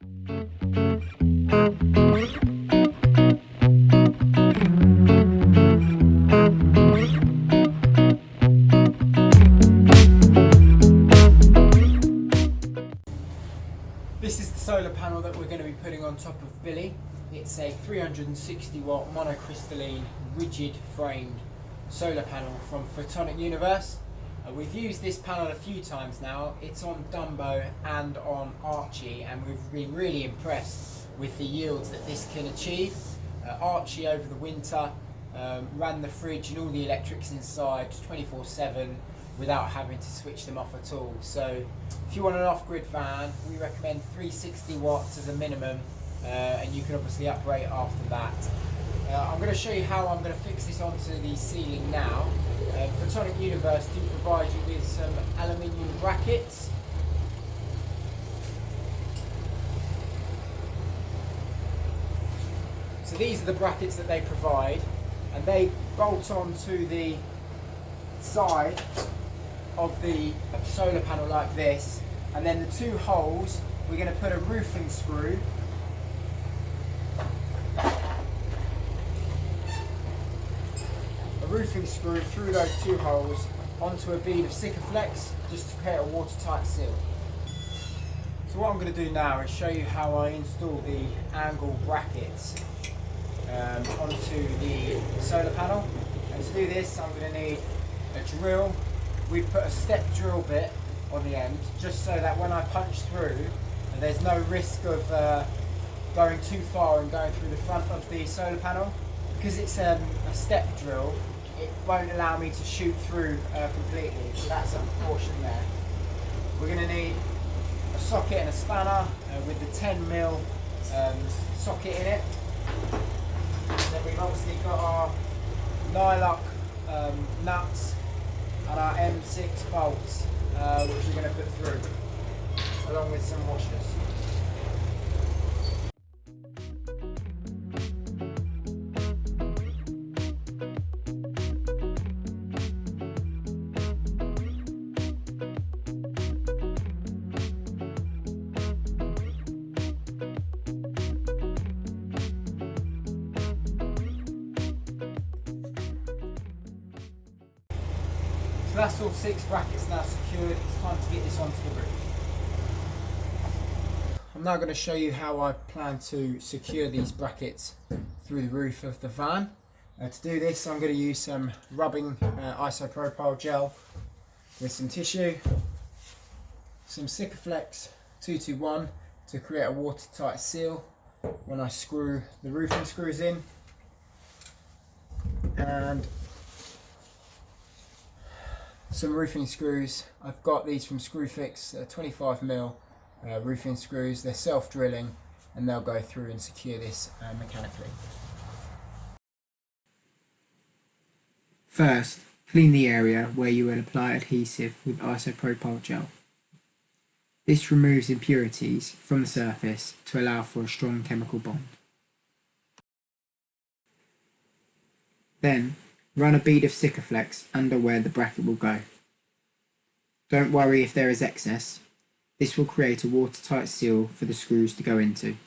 This is the solar panel that we're going to be putting on top of Billy. It's a 360 watt monocrystalline rigid framed solar panel from Photonic Universe. We've used this panel a few times now. It's on Dumbo and on Archie, and we've been really impressed with the yields that this can achieve. Archie over the winter ran the fridge and all the electrics inside 24/7 without having to switch them off at all. So if you want an off-grid van, we recommend 360 watts as a minimum, and you can obviously upgrade after that. I'm going to show you how I'm going to fix this onto the ceiling now. Photonic Universe do provide you with some aluminium brackets. So these are the brackets that they provide, and they bolt onto the side of the solar panel like this, and then the two holes, we're going to put a roofing screw through those two holes onto a bead of Sikaflex just to create a watertight seal. So what I'm going to do now is show you how I install the angle brackets onto the solar panel. And to do this, I'm going to need a drill. We've put a step drill bit on the end just so that when I punch through, there's no risk of going too far and going through the front of the solar panel. Because it's a step drill, it won't allow me to shoot through completely, so that's a precaution there. We're going to need a socket and a spanner with the 10mm socket in it. Then we've obviously got our nylock nuts and our M6 bolts, which we're going to put through, along with some washers. So that's all 6 brackets now secured. It's time to get this onto the roof. I'm now going to show you how I plan to secure these brackets through the roof of the van. To do this, I'm going to use some rubbing isopropyl gel with some tissue, some Sikaflex 221 to create a watertight seal when I screw the roofing screws in, and some roofing screws. I've got these from Screwfix, 25mm roofing screws. They're self-drilling and they'll go through and secure this mechanically. First, clean the area where you will apply adhesive with isopropyl gel. This removes impurities from the surface to allow for a strong chemical bond. Then, run a bead of Sikaflex under where the bracket will go. Don't worry if there is excess. This will create a watertight seal for the screws to go into.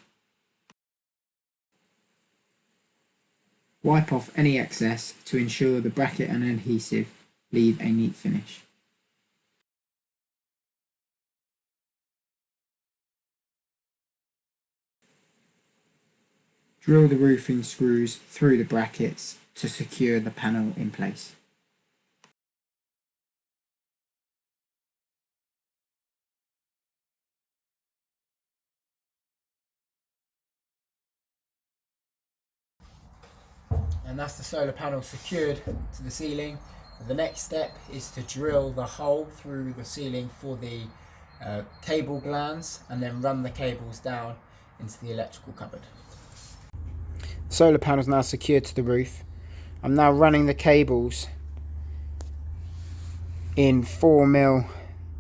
Wipe off any excess to ensure the bracket and adhesive leave a neat finish. Drill the roofing screws through the brackets to secure the panel in place. And that's the solar panel secured to the ceiling. The next step is to drill the hole through the ceiling for the cable glands, and then run the cables down into the electrical cupboard. Solar panel is now secured to the roof. I'm now running the cables in 4mm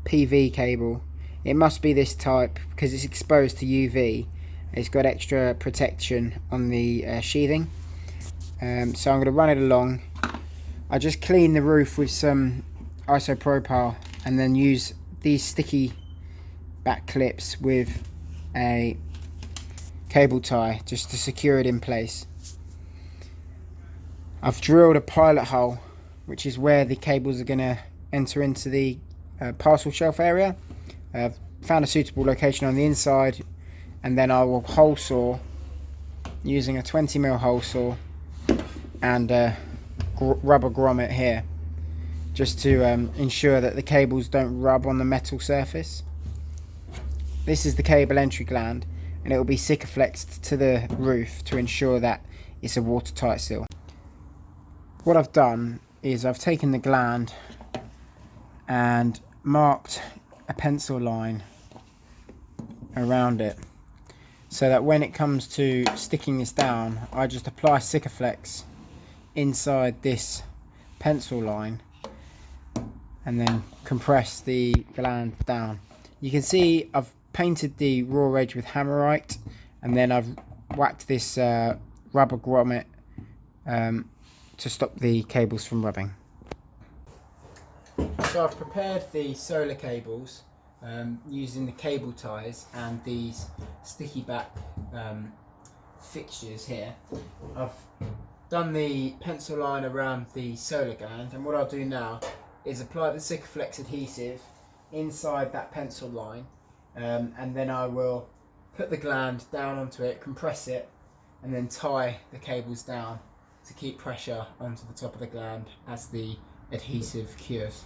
PV cable. It must be this type because it's exposed to UV. It's got extra protection on the sheathing. So I'm going to run it along. I just clean the roof with some isopropyl and then use these sticky back clips with a cable tie just to secure it in place. I've drilled a pilot hole, which is where the cables are going to enter into the parcel shelf area. I've found a suitable location on the inside, and then I will hole saw using a 20mm hole saw and a rubber grommet here, just to ensure that the cables don't rub on the metal surface. This is the cable entry gland, and it will be Sikaflexed to the roof to ensure that it's a watertight seal. What I've done is I've taken the gland and marked a pencil line around it, so that when it comes to sticking this down, I just apply Sikaflex inside this pencil line and then compress the gland down. You can see I've painted the raw edge with Hammerite, and then I've whacked this rubber grommet to stop the cables from rubbing. So I've prepared the solar cables using the cable ties and these sticky back fixtures here. I've done the pencil line around the solar gland, and what I'll do now is apply the Sikaflex adhesive inside that pencil line, and then I will put the gland down onto it, compress it, and then tie the cables down to keep pressure onto the top of the gland as the adhesive cures.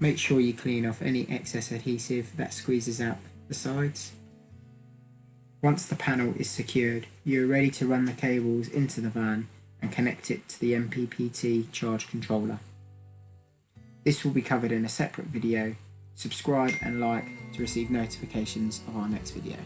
Make sure you clean off any excess adhesive that squeezes out the sides. Once the panel is secured, you are ready to run the cables into the van and connect it to the MPPT charge controller. This will be covered in a separate video. Subscribe and like to receive notifications of our next video.